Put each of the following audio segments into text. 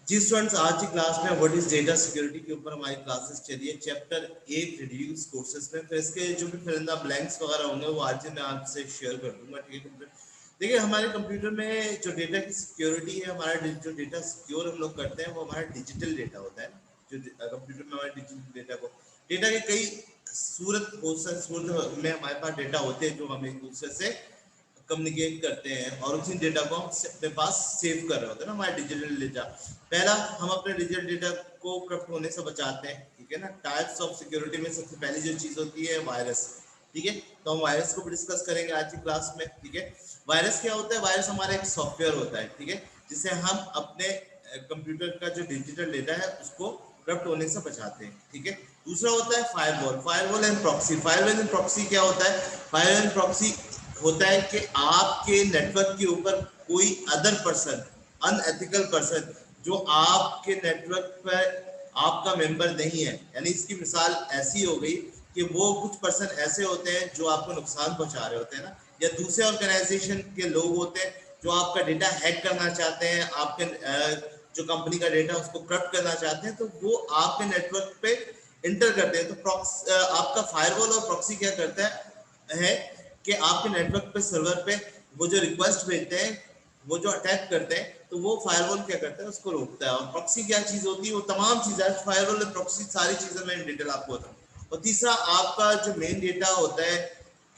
जी students, आज की class में व्हाट इज डेटा सिक्योरिटी के ऊपर हमारी क्लासेस चली है चैप्टर 8 रिड्यूस कोर्सेज में। फिर इसके जो भी फिर ब्लैंक्स वगैरह होंगे वो आज मैं आपसे शेयर कर दूंगा, ठीक है। देखिए, हमारे कंप्यूटर में जो डेटा की सिक्योरिटी है, हमारा जो डेटा सिक्योर हम लोग करते हैं वो हमारा डिजिटल डेटा होता है। जो कंप्यूटर में हमारे डिजिटल डेटा के कई सूरत में हमारे पास डेटा होते हैं जो हम एक दूसरे से कम्युनिकेट करते हैं और उसी डेटा को हम अपने पास सेव कर रहे होते हैं ना, हमारा डिजिटल डेटा। पहला, हम अपने डिजिटल डेटा को करप्ट होने से बचाते हैं, ठीक है ना। टाइप्स ऑफ सिक्योरिटी में सबसे पहली जो चीज होती है वायरस, ठीक है। तो हम वायरस को भी डिस्कस करेंगे आज की क्लास में, ठीक है। वायरस क्या होता है? वायरस हमारा एक सॉफ्टवेयर होता है, ठीक है, जिससे हम अपने कंप्यूटर का जो डिजिटल डेटा है उसको करप्ट होने से बचाते हैं, ठीक है। दूसरा होता है firewall. Firewall and proxy. Firewall and proxy क्या होता है? फायरवॉल एंड प्रॉक्सी होता है कि आपके नेटवर्क के ऊपर कोई अदर पर्सन, अनएथिकल पर्सन, जो आपके नेटवर्क पर आपका मेंबर नहीं है, यानी इसकी मिसाल ऐसी हो गई कि वो कुछ पर्सन ऐसे होते हैं जो आपको नुकसान पहुंचा रहे होते हैं ना, या दूसरे ऑर्गेनाइजेशन के लोग होते हैं जो आपका डेटा हैक करना चाहते हैं, आपके जो कंपनी का डेटा उसको करप्ट करना चाहते हैं, तो वो आपके नेटवर्क पे इंटर करते हैं। तो आपका फायरवॉल और प्रॉक्सी क्या करता है कि आपके नेटवर्क पे, सर्वर पे वो जो रिक्वेस्ट भेजते हैं, वो जो अटैक करते हैं, तो वो फायरवॉल क्या करता है? उसको रोकता है। और प्रॉक्सी क्या चीज होती है? वो तमाम चीजें, फायरवॉल और प्रॉक्सी सारी चीजें मैं इन डिटेल आपको बताऊं। और तीसरा, आपका जो मेन डेटा होता है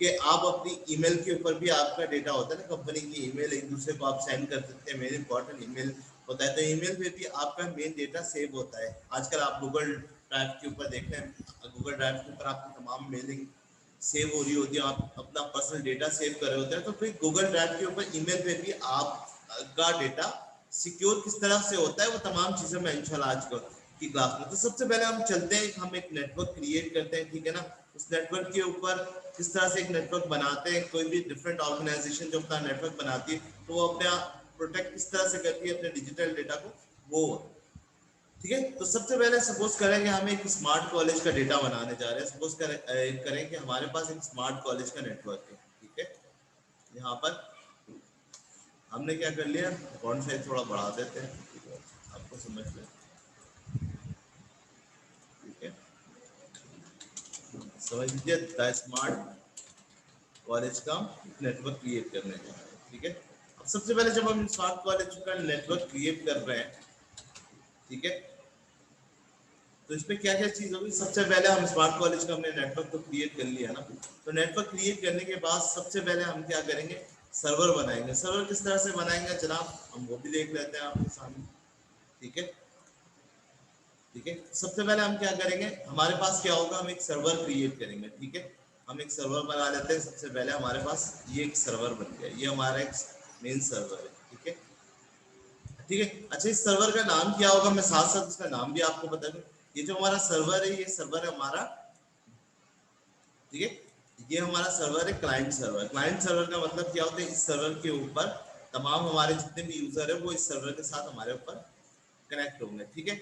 कि आप अपनी ईमेल के ऊपर भी आपका डेटा होता है ना, कंपनी की ईमेल एक दूसरे को आप सेंड कर सकते हैं, मेल इंपॉर्टेंट ईमेल होता है, तो ईमेल पे भी आपका मेन डेटा सेव होता है। आजकल आप गूगल ड्राइव के ऊपर देख रहे हैं, गूगल ड्राइव के ऊपर आपकी तमाम मेलिंग सेव हो रही होती है, आप अपना पर्सनल डेटा सेव कर रहे होते हैं। तो फिर गूगल ड्राइव के ऊपर ईमेल पे भी आपका डेटा सिक्योर किस तरह से होता है, वो तमाम चीजें मैं इंशाल्लाह आज की क्लास में। तो सबसे पहले हम चलते हैं, हम एक नेटवर्क क्रिएट करते हैं, ठीक है ना। उस नेटवर्क के ऊपर किस तरह से एक नेटवर्क बनाते हैं, कोई भी डिफरेंट ऑर्गेनाइजेशन जो अपना नेटवर्क बनाती है तो वो अपने प्रोटेक्ट किस तरह से करती है अपने डिजिटल डेटा को, वो, ठीक है। तो सबसे पहले सपोज करें कि हम एक स्मार्ट कॉलेज का डेटा बनाने जा रहे हैं। सपोज करें कि हमारे पास एक स्मार्ट कॉलेज का नेटवर्क है, ठीक है। यहाँ पर हमने क्या कर लिया, फॉन्ट साइज थोड़ा बढ़ा देते हैं, आपको समझ में, ठीक है। समझ लीजिए, द स्मार्ट कॉलेज का नेटवर्क क्रिएट करने जा रहे हैं, ठीक है। अब सबसे पहले जब हम स्मार्ट कॉलेज का नेटवर्क क्रिएट कर रहे हैं, ठीक है, तो इसमें क्या क्या चीज होगी? सबसे पहले हम स्मार्ट कॉलेज का हमने नेटवर्क तो क्रिएट कर लिया ना, तो नेटवर्क क्रिएट करने के बाद सबसे पहले हम क्या करेंगे? सर्वर बनाएंगे। सर्वर किस तरह से बनाएंगे जनाब, हम वो भी देख लेते हैं आपके सामने, ठीक है। ठीक है, सबसे पहले हम क्या करेंगे, हमारे पास क्या होगा, हम एक सर्वर क्रिएट करेंगे, ठीक है। हम एक सर्वर बना लेते हैं। सबसे पहले हमारे पास ये एक सर्वर बन गया, ये हमारा एक मेन सर्वर है, ठीक है। ठीक है, अच्छा, इस सर्वर का नाम क्या होगा, मैं साथ साथ उसका नाम भी आपको बता दूं। ये जो हमारा सर्वर है, ये सर्वर है हमारा, ठीक है, ये हमारा सर्वर है क्लाइंट सर्वर। क्लाइंट सर्वर का मतलब क्या होता है? इस सर्वर के ऊपर तमाम हमारे जितने भी यूजर है वो इस सर्वर के साथ हमारे ऊपर कनेक्ट होंगे, ठीक है।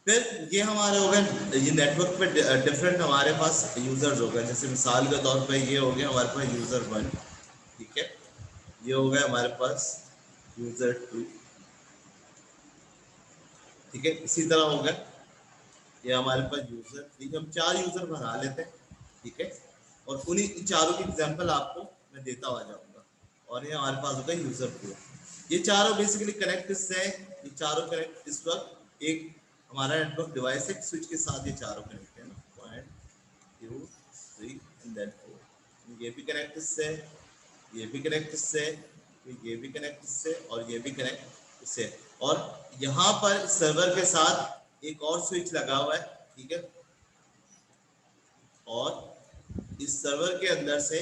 फिर ये हमारे हो गए, ये नेटवर्क पे डिफरेंट हमारे पास यूजर्स हो गए। जैसे मिसाल के तौर पे ये हो गया हमारे पास यूजर 1, ठीक है। ये हो गया हमारे पास यूजर 2, ठीक है। इसी तरह हो गया ये हमारे पास यूजर 3। हम 4 यूजर बना लेते हैं, ठीक है। और उन्हीं चारों की एग्जांपल आपको मैं देता हुआ जाऊंगा। और ये हमारे पास होगा यूजर 4। ये चारों बेसिकली कनेक्ट इससे हैं, ये चारों कनेक्ट इस वक्त एक हमारा नेटवर्क डिवाइस है, स्विच के साथ ये चारों कनेक्ट है ना, 1 2 3 एंड देन 4। ये भी कनेक्ट इससे, ये भी कनेक्ट इससे, ये भी कनेक्ट इससे, और ये भी कनेक्ट इससे। और यहाँ पर सर्वर के साथ एक और स्विच लगा हुआ है, ठीक है। और इस सर्वर के अंदर से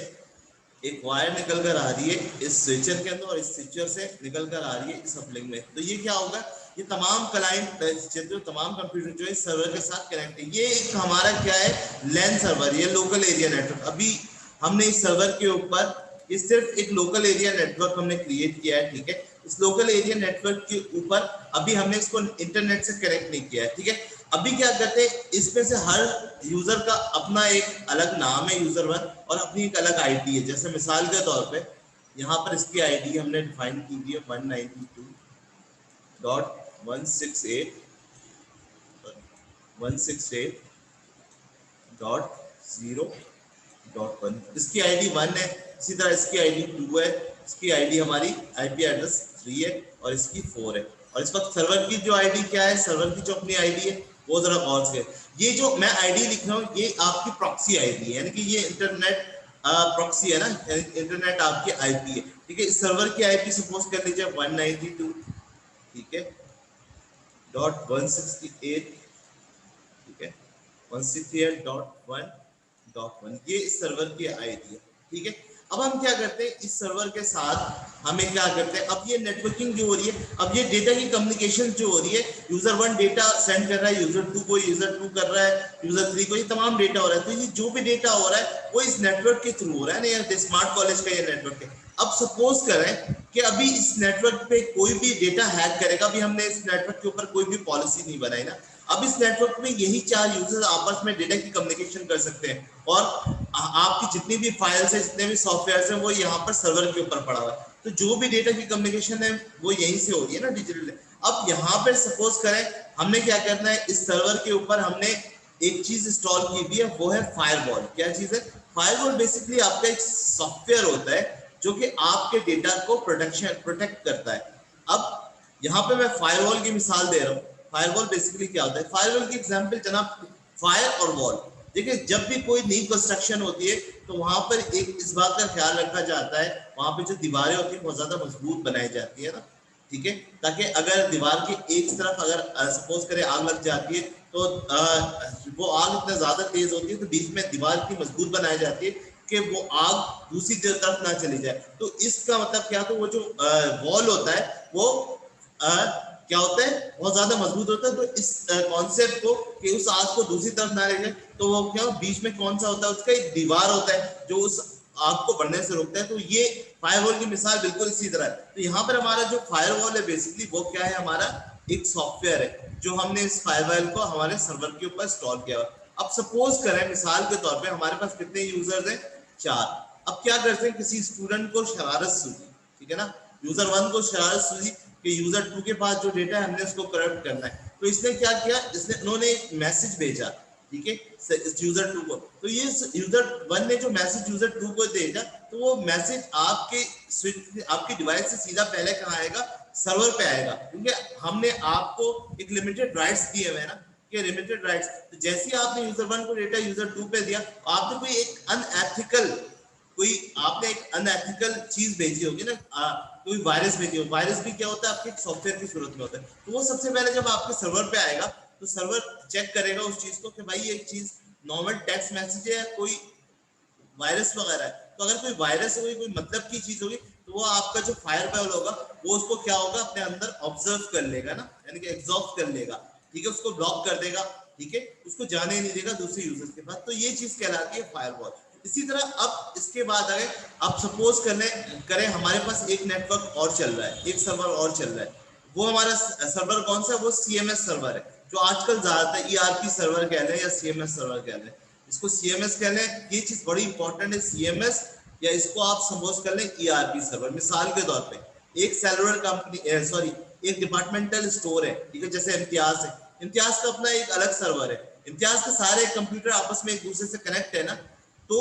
एक वायर निकल कर आ रही है इस स्विचर के अंदर, और इस स्विचर से निकल कर आ रही है इस अपलिंक में। तो ये क्या होगा, ये तमाम क्लाइंट, तमाम कंप्यूटर जो है सर्वर के साथ कनेक्ट है। ये एक हमारा क्या है, लैन सर्वर, ये लोकल एरिया नेटवर्क। अभी हमने इस सर्वर के ऊपर ये सिर्फ एक लोकल एरिया नेटवर्क हमने क्रिएट किया है, ठीक है। इस लोकल एरिया नेटवर्क के ऊपर अभी हमने इसको इंटरनेट से कनेक्ट नहीं किया है, ठीक है। अभी क्या करते हैं, इसमें से हर यूजर का अपना एक अलग नाम है, यूजर 1, और अपनी एक अलग आईडी है। जैसे मिसाल के तौर पे यहाँ पर इसकी आईडी हमने डिफाइन की हुई है 192.168 168.0.1। इसकी आईडी 1 है, इसी तरह इसकी आईडी 2 है, इसकी आईडी हमारी आईपी एड्रेस 3 है और इसकी 4 है। और इस वक्त सर्वर की जो आईडी क्या है, सर्वर की जो अपनी आईडी है वो जरा गौर से, ये जो मैं आईडी लिख रहा हूँ ये आपकी प्रॉक्सी आईडी है, यानी कि ये इंटरनेट प्रॉक्सी है ना, इंटरनेट आपकी आईपी है, ठीक है। इस सर्वर की आईपी सपोज कर लीजिए 192, ठीक है, .168, ठीक है, 168.1.1, ये इस सर्वर की आईडी है, ठीक है। अब हम क्या करते हैं, इस सर्वर के साथ हमें क्या करते हैं, अब ये नेटवर्किंग जो हो रही है, अब ये डेटा की कम्युनिकेशन जो हो रही है, यूजर 1 डेटा सेंड कर रहा है यूजर 2 को, यूजर 2 कर रहा है यूजर 3 को, ये तमाम डेटा हो रहा है। तो ये जो भी डेटा हो रहा है वो इस नेटवर्क के थ्रू हो रहा है ना, ये स्मार्ट कॉलेज का ये नेटवर्क है। अब सपोज करें कि अभी इस नेटवर्क पे कोई भी डेटा हैक करेगा, अभी हमने इस नेटवर्क के ऊपर कोई भी पॉलिसी नहीं बनाई ना, अब इस नेटवर्क में यही 4 यूजर्स आपस में डेटा की कम्युनिकेशन कर सकते हैं और आपकी जितनी भी फाइल्स है, जितने भी सॉफ्टवेयर हैं, वो यहाँ पर सर्वर के ऊपर पड़ा हुआ है। तो जो भी डेटा की कम्युनिकेशन है वो यहीं से हो रही है ना, डिजिटल। अब यहाँ पर सपोज करें हमने क्या करना है, इस सर्वर के ऊपर हमने एक चीज इंस्टॉल की हुई है, वो है फायरवॉल। क्या चीज है? फायरवॉल बेसिकली आपका एक सॉफ्टवेयर होता है जो कि आपके डेटा को प्रोटेक्ट करता है। अब यहाँ पे मैं फायरवॉल की मिसाल दे रहा हूँ। फायरवॉल बेसिकली क्या होता है, फायरवॉल की एग्जांपल जनाब फायर और वॉल। देखिए जब भी कोई नई कंस्ट्रक्शन होती है तो वहां पर एक इस बात का ख्याल रखा जाता है, वहां पे जो दीवारें होती है बहुत ज्यादा मजबूत बनाई जाती है ना, ठीक है, ताकि अगर दीवार की एक तरफ अगर सपोज करें आग लग जाती है तो वो आग इतना ज्यादा तेज होती है तो बीच में दीवार की मजबूत बनाई जाती है कि वो आग दूसरी तरफ ना चली जाए। तो इसका मतलब क्या, तो वो जो वॉल होता है वो क्या होता है, बहुत ज्यादा मजबूत होता है। तो इस कॉन्सेप्ट को कि उस आग को दूसरी तरफ ना ले जाए, तो वो क्या बीच में कौन सा होता है, उसका एक दीवार होता है जो उस आग को बढ़ने से रोकता है। तो ये फायरवॉल की मिसाल बिल्कुल इसी तरह है। तो यहाँ पर हमारा जो फायरवॉल है बेसिकली वो क्या है, हमारा एक सॉफ्टवेयर है जो हमने इस फायरवॉल को हमारे सर्वर के ऊपर इंस्टॉल किया हुआ। अब सपोज करें मिसाल के तौर पे हमारे पास कितने यूजर्स हैं, 4। अब क्या करते हैं, किसी स्टूडेंट को शरारत सूझी, ठीक है ना, यूजर 1 को शरारत सूझी कि यूजर 2 के पास जो डेटा है हमने उसको करप्ट करना है। तो इसने क्या किया, उन्होंने एक मैसेज भेजा, ठीक है, यूजर 2 को। तो ये यूजर 1 ने जो मैसेज यूजर 2 को भेजा, तो वो मैसेज आपके डिवाइस से सीधा पहले कहाँ आएगा, सर्वर पे आएगा, क्योंकि हमने आपको एक लिमिटेड राइट्स दिए हुए हैं ना, कि लिमिटेड राइट्स। तो जैसे ही आपने यूजर 1 को डेटा यूजर 2 पे दिया, आपने कोई एक अनएथिकल चीज भेजी होगी ना, कोई वायरस भेजी हो। वायरस भी क्या होता है, आपके सॉफ्टवेयर की सूरत में होता है। तो वो सबसे पहले जब आपके सर्वर पे आएगा तो सर्वर चेक करेगा उस चीज को कि भाई ये चीज नॉर्मल टेक्स्ट मैसेज है या कोई वायरस वगैरह है। तो अगर कोई वायरस होगी, कोई मतलब की चीज होगी, तो वो आपका जो फायरवॉल होगा वो उसको क्या होगा, अपने अंदर ऑब्जर्व कर लेगा ना, यानी कि एग्जॉस्ट कर लेगा, ठीक है, उसको ब्लॉक कर देगा, ठीक है, उसको जाने नहीं देगा दूसरे यूजर्स के पास। तो ये चीज कहलाती है फायरवॉल। इसी तरह अब इसके बाद अगर आप सपोज करें हमारे पास एक नेटवर्क और चल रहा है, एक सर्वर और चल रहा है। वो हमारा सर्वर कौन सा है, वो सीएमएस सर्वर है, जो आजकल ज्यादातर ईआरपी सर्वर कह लें या सीएमएस सर्वर कह लें, इसको सीएमएस कह लें। ये चीज बड़ी इंपॉर्टेंट है, सीएमएस, या इसको आप संबोध कर लें ईआरपी सर्वर। मिसाल के तौर पे एक सेलुलर कंपनी एक डिपार्टमेंटल स्टोर है, ठीक है, जैसे इम्तियाज है, इम्तियाज का अपना एक अलग सर्वर है। इम्तियाज के सारे कंप्यूटर आपस में एक दूसरे से कनेक्ट है ना, तो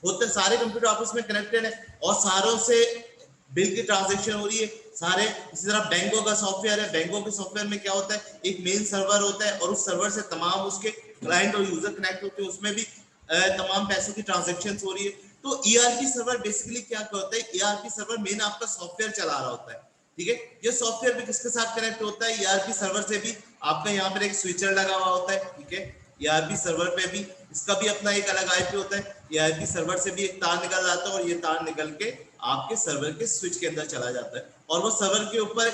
होते सारे कंप्यूटर आपस में कनेक्टेड है और सारों से बिल की ट्रांजैक्शन हो रही है सारे। इसी तरह बैंकों का सॉफ्टवेयर है, बैंकों के सॉफ्टवेयर में क्या होता है, एक मेन सर्वर होता है और उस सर्वर से तमाम उसके क्लाइंट और यूजर कनेक्ट होते हैं, उसमें भी तमाम पैसों की ट्रांजैक्शन हो रही है। तो ईआरपी सर्वर बेसिकली क्या होता है, ईआरपी सर्वर मेन आपका सॉफ्टवेयर चला रहा होता है, ठीक है। ये सॉफ्टवेयर भी किसके साथ कनेक्ट होता है, ईआरपी सर्वर से भी। आपका यहाँ पर एक स्विचर लगा हुआ होता है, ठीक है, ईआरपी सर्वर पे भी इसका भी अपना एक अलग आईपी होता है। ईआरपी सर्वर से भी एक तार निकल जाता है और ये तार निकल के आपके सर्वर के स्विच के अंदर चला जाता है और वो सर्वर के ऊपर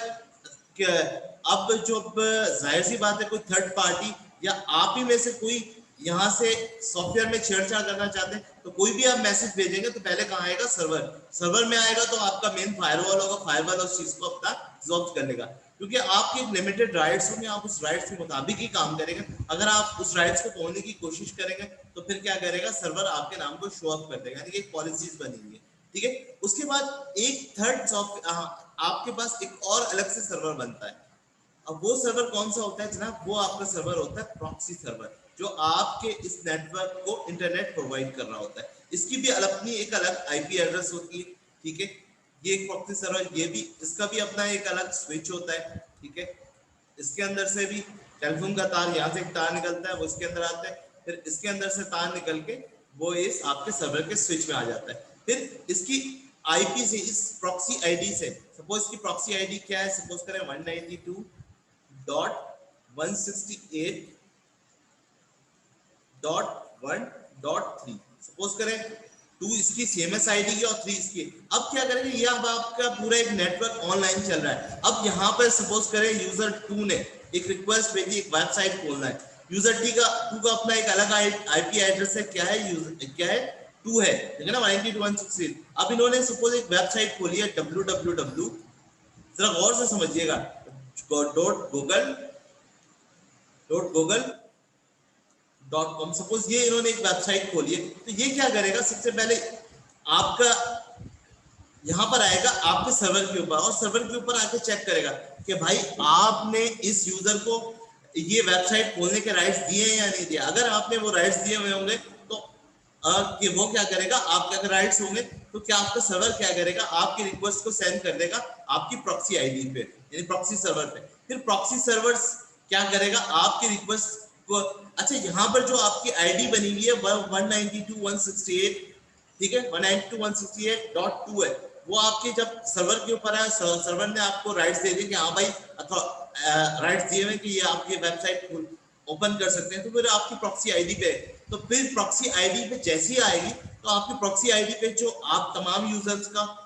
अब जो जाहिर सी बात है, कोई थर्ड पार्टी या आप ही में से कोई यहाँ से सॉफ्टवेयर में छेड़छाड़ करना चाहते हैं तो कोई भी आप मैसेज भेजेंगे तो पहले कहाँ आएगा, सर्वर में आएगा। तो आपका मेन फायरवॉल होगा, फायरवॉल उस चीज को अपना रिजॉल्व कर लेगा, क्योंकि आपके लिमिटेड राइट्स होंगे, आप उस राइट्स के मुताबिक ही काम करेंगे। अगर आप उस राइट्स को तोड़ने की कोशिश करेंगे तो फिर क्या करेगा, सर्वर आपके नाम को शो ऑफ कर देगा, यानी कि एक पॉलिसीज बनेंगी, ठीक है। उसके बाद एक थर्ड आपके पास एक और अलग से सर्वर बनता है। अब वो सर्वर कौन सा होता है जनाब? वो आपका सर्वर होता है प्रॉक्सी सर्वर, जो आपके इस नेटवर्क को इंटरनेट प्रोवाइड कर रहा होता है। इसकी भी अपनी एक अलग आईपी एड्रेस होती है, ठीक है। ये एक प्रॉक्सी सर्वर, ये भी, इसका भी अपना एक अलग स्विच होता है, ठीक है। इसके अंदर से भी टेलीफोन का तार, यहाँ से एक तार निकलता है, वो इसके अंदर आता है, फिर इसके अंदर से तार निकल के वो इस आपके सर्वर के स्विच में आ जाता है। फिर इसकी आईपी से, इस प्रॉक्सी आईडी से, सपोज की प्रॉक्सी आईडी क्या है, सपोज करें 192.168.1.3, सपोज करें 2 इसकी सीएमएस आईडी की और 3 इसकी। अब क्या करेंगे, ये अब आपका पूरा एक नेटवर्क ऑनलाइन चल रहा है। अब यहाँ पर सपोज करें यूजर 2 ने एक रिक्वेस्ट भेजी, एक वेबसाइट खोलना है। यूजर टी का 2 का अपना एक अलग आईपी एड्रेस है, क्या है, यूजर क्या है, 2 है, ठीक है ना, 192.168। अब इन्होंने सपोज एक वेबसाइट खोली है www, जरा गौर से समझिएगा, .google.com, सपोज ये इन्होंने एक वेबसाइट खोली है। तो ये क्या करेगा, सबसे पहले आपका यहां पर आएगा आपके सर्वर के ऊपर, और सर्वर के ऊपर आके चेक करेगा कि भाई आपने इस यूजर को ये वेबसाइट खोलने के राइट्स दिए हैं या नहीं दिए। अगर आपने वो राइट्स दिए हुए होंगे तो कि वो क्या करेगा, आपके अगर राइट्स होंगे तो क्या आपका सर्वर क्या करेगा, आपकी रिक्वेस्ट को सेंड कर देगा आपकी प्रॉक्सी आईडी पे, यानी प्रॉक्सी सर्वर पे। फिर प्रॉक्सी सर्वर क्या करेगा, आपकी रिक्वेस्ट को, अच्छा यहाँ पर जो आपकी आईडी बनी हुई है 192.168, ठीक है, 192.168.2 है, वो आपके जब सर्वर के ऊपर है, सर्वर ने आपको राइट्स दे दिए कि हाँ भाई, अथवा राइट्स दिए हुए कि ये आपकी वेबसाइट ओपन कर सकते हैं, तो फिर आपकी प्रॉक्सी आईडी पे, तो फिर प्रॉक्सी आईडी पे जैसी आएगी तो आपकी प्रॉक्सी आईडी पे जो आप तमाम यूजर्स का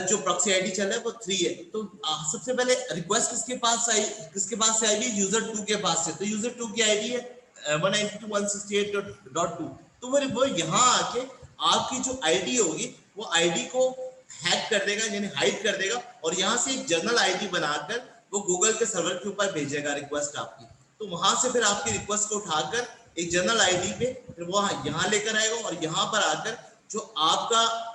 जो प्रॉक्सी आईडी चल रहा है वो 3 है। तो सबसे पहले रिक्वेस्ट किसके पास से आई, यूजर 2 के पास से। तो यूजर 2 की आईडी है 192.168.2। तो वो यहाँ आके आपकी जो आईडी होगी वो आईडी को हैक कर देगा, यानी हाइड कर देगा, और यहाँ से एक जनरल आईडी बनाकर वो गूगल के सर्वर के ऊपर भेजेगा रिक्वेस्ट आपकी। तो वहां से फिर आपकी रिक्वेस्ट को उठाकर एक जनरल आईडी पे फिर वो यहाँ लेकर आएगा, और यहाँ पर आकर जो आपका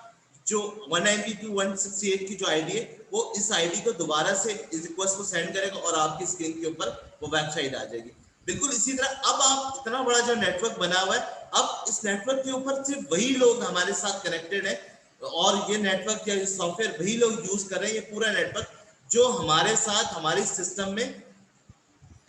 जो 192.168 की जो आईडी है वो इस आईडी को दोबारा से इस रिक्वेस्ट को सेंड करेगा, और आपकी स्क्रीन के ऊपर वो वेबसाइट आ जाएगी। बिल्कुल इसी तरह अब आप इतना बड़ा जो नेटवर्क बना हुआ है, अब इस नेटवर्क के ऊपर सिर्फ वही लोग हमारे साथ कनेक्टेड है, और ये नेटवर्क या सॉफ्टवेयर वही लोग यूज कर रहे हैं, ये पूरा नेटवर्क जो हमारे साथ हमारे सिस्टम में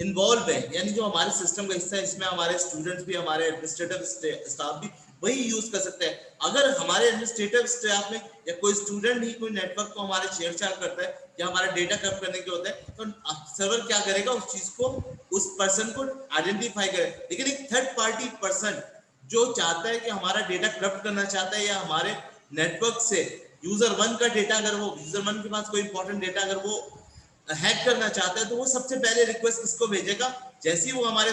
इन्वॉल्व है, यानी जो हमारे सिस्टम का हिस्सा है, इसमें हमारे स्टूडेंट्स भी, हमारे एडमिनिस्ट्रेटिव स्टाफ भी वही यूज कर सकते हैं। अगर हमारे एडमिनिस्ट्रेटिव स्टाफ में या कोई स्टूडेंट ही कोई नेटवर्क को हमारे छेड़छाड़ करता है या हमारा डेटा करप्ट करने के होता है, तो सर्वर क्या करेगा, उस चीज को, उस पर्सन को आइडेंटिफाई करे। लेकिन एक थर्ड पार्टी पर्सन जो चाहता है कि हमारा डेटा करप्ट करना चाहता है, या हमारे नेटवर्क से यूजर 1 का डेटा, अगर वो यूजर 1 के पास कोई इंपॉर्टेंट डेटा अगर वो हैक करना चाहता है, तो वो सबसे पहले रिक्वेस्ट किसको भेजेगा, जैसे ही वो हमारे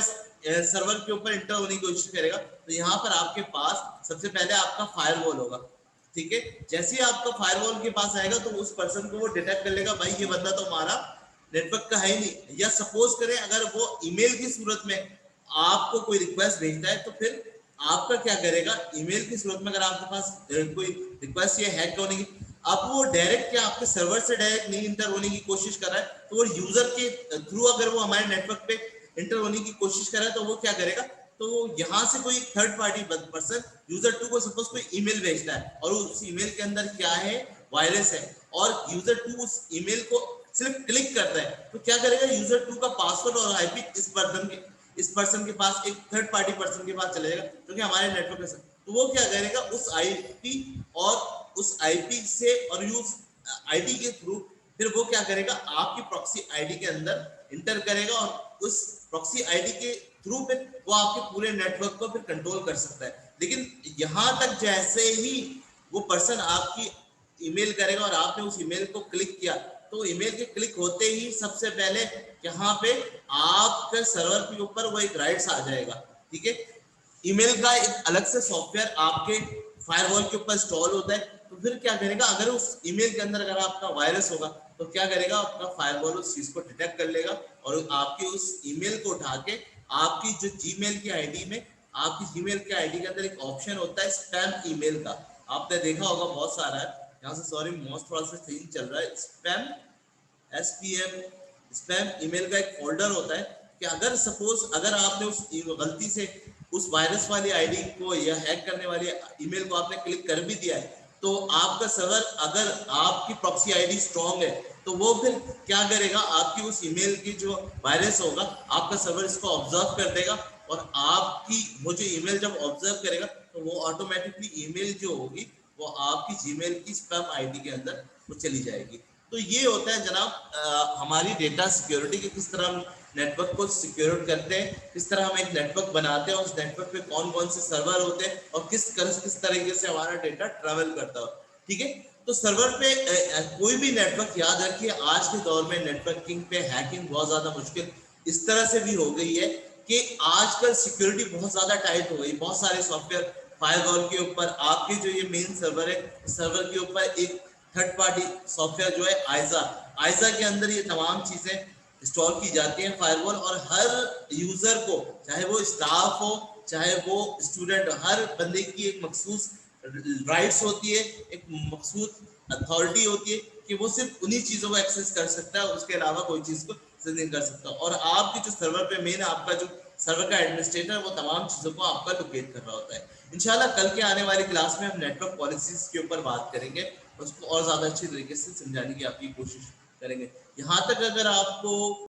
सर्वर के ऊपर इंटर होने की कोशिश करेगा, तो यहाँ पर आपके पास सबसे पहले आपका फायरवॉल होगा, ठीक है। जैसे ही आपका फायरवॉल के पास आएगा तो उस पर्सन को वो डिटेक्ट कर लेगा, भाई ये बंदा तो हमारा नेटवर्क का है ही नहीं। या सपोज करें अगर वो ईमेल की सूरत में आपको कोई रिक्वेस्ट भेजता है, तो फिर आपका क्या करेगा, ईमेल की सूरत में अगर आपके पास कोई रिक्वेस्ट ये हैक होने की, अब वो डायरेक्ट क्या आपके सर्वर से डायरेक्ट नहीं इंटर होने की कोशिश कर रहा है, तो वो यूजर के थ्रू अगर वो हमारे नेटवर्क पे इंटर होने की कोशिश कर रहा है, तो वो क्या करेगा, तो वो यहाँ से कोई थर्ड पार्टी पर्सन यूजर 2 को सपोज कोई ईमेल भेजता है, और उस ईमेल के अंदर क्या है, वायरस है, और यूजर 2 उस ईमेल को सिर्फ क्लिक करता है, तो क्या करेगा, यूजर 2 का पासवर्ड और आईपी इस पर्सन के पास, एक थर्ड पार्टी पर्सन के पास चले जाएगा, क्योंकि हमारे नेटवर्क में, तो वो क्या करेगा, उस आईपी और उस आईपी से और यूज आईडी के थ्रू फिर वो क्या करेगा, आपकी प्रॉक्सी आईडी के अंदर इंटर करेगा, और उस प्रॉक्सी आईडी के थ्रू फिर वो आपके पूरे नेटवर्क को फिर कंट्रोल कर सकता है। लेकिन यहां तक जैसे ही वो पर्सन आपकी ईमेल करेगा और आपने उस ईमेल को क्लिक किया, तो ईमेल के क्लिक होते ही सबसे पहले यहाँ पे आपके सर्वर के ऊपर वो एक राइट्स आ जाएगा, ठीक है। ईमेल का एक अलग से सॉफ्टवेयर आपके फायरवॉल के ऊपर इंस्टॉल होता है, तो फिर क्या करेगा, अगर उस ईमेल के अंदर अगर आपका वायरस होगा, तो क्या करेगा, आपका फायरवॉल उस चीज को डिटेक्ट कर लेगा, और आपकी उस ईमेल को उठा के आपकी जो जीमेल की आईडी में, आपकी जीमेल के आईडी के अंदर एक ऑप्शन होता है स्पैम ईमेल का, आपने देखा होगा बहुत सारा है, यहाँ से सॉरी माउस थोड़ा सा सीन चल रहा है, स्पैम SPM स्पैम ईमेल का एक फोल्डर होता है कि अगर सपोज अगर आपने उस गलती से उस वायरस वाली आईडी को या हैक करने वाली ईमेल को आपने क्लिक कर भी दिया है, तो आपका सर्वर, अगर आपकी प्रॉक्सी आईडी स्ट्रांग है, तो वो फिर क्या करेगा, आपकी उस ईमेल की जो वायरस होगा, आपका सर्वर इसको ऑब्जर्व कर देगा, और आपकी वो जो ईमेल जब ऑब्जर्व करेगा तो वो ऑटोमेटिकली ईमेल जो होगी वो आपकी जीमेल की स्पैम आईडी के अंदर वो चली जाएगी। तो ये होता है जनाब हमारी डेटा सिक्योरिटी की, किस तरह हम नेटवर्क को सिक्योर करते हैं, किस तरह हम एक नेटवर्क बनाते हैं, उस नेटवर्क पे कौन कौन से सर्वर होते हैं और किस तरीके से हमारा डेटा ट्रेवल करता हो। ठीक है, तो सर्वर पे कोई भी नेटवर्क, याद रखिए आज के दौर में नेटवर्किंग पे हैकिंग बहुत ज्यादा मुश्किल इस तरह से भी हो गई है कि आजकल सिक्योरिटी बहुत ज्यादा टाइट हो गई। बहुत सारे सॉफ्टवेयर फायरवॉल के ऊपर, आपके जो ये मेन सर्वर है, सर्वर के ऊपर एक थर्ड पार्टी सॉफ्टवेयर जो है आइजा के अंदर ये तमाम चीजें इंस्टॉल की जाती हैं फायरवॉल, और हर यूजर को, चाहे वो स्टाफ हो चाहे वो स्टूडेंट, हर बंदे की एक मखसूस राइट्स होती है, एक मखसूस अथॉरिटी होती है कि वो सिर्फ उन्हीं चीजों को एक्सेस कर सकता है, उसके अलावा कोई चीज को एक्सेस नहीं कर सकता। और आपकी जो सर्वर पे मेन आपका जो सर्वर का एडमिनिस्ट्रेटर है वो तमाम चीजों को आपका लोकेट कर रहा होता है। इंशाल्लाह कल के आने वाली क्लास में हम नेटवर्क पॉलिसीज के ऊपर बात करेंगे, उसको और ज्यादा अच्छी तरीके से समझाने की आपकी कोशिश करेंगे। यहाँ तक अगर आपको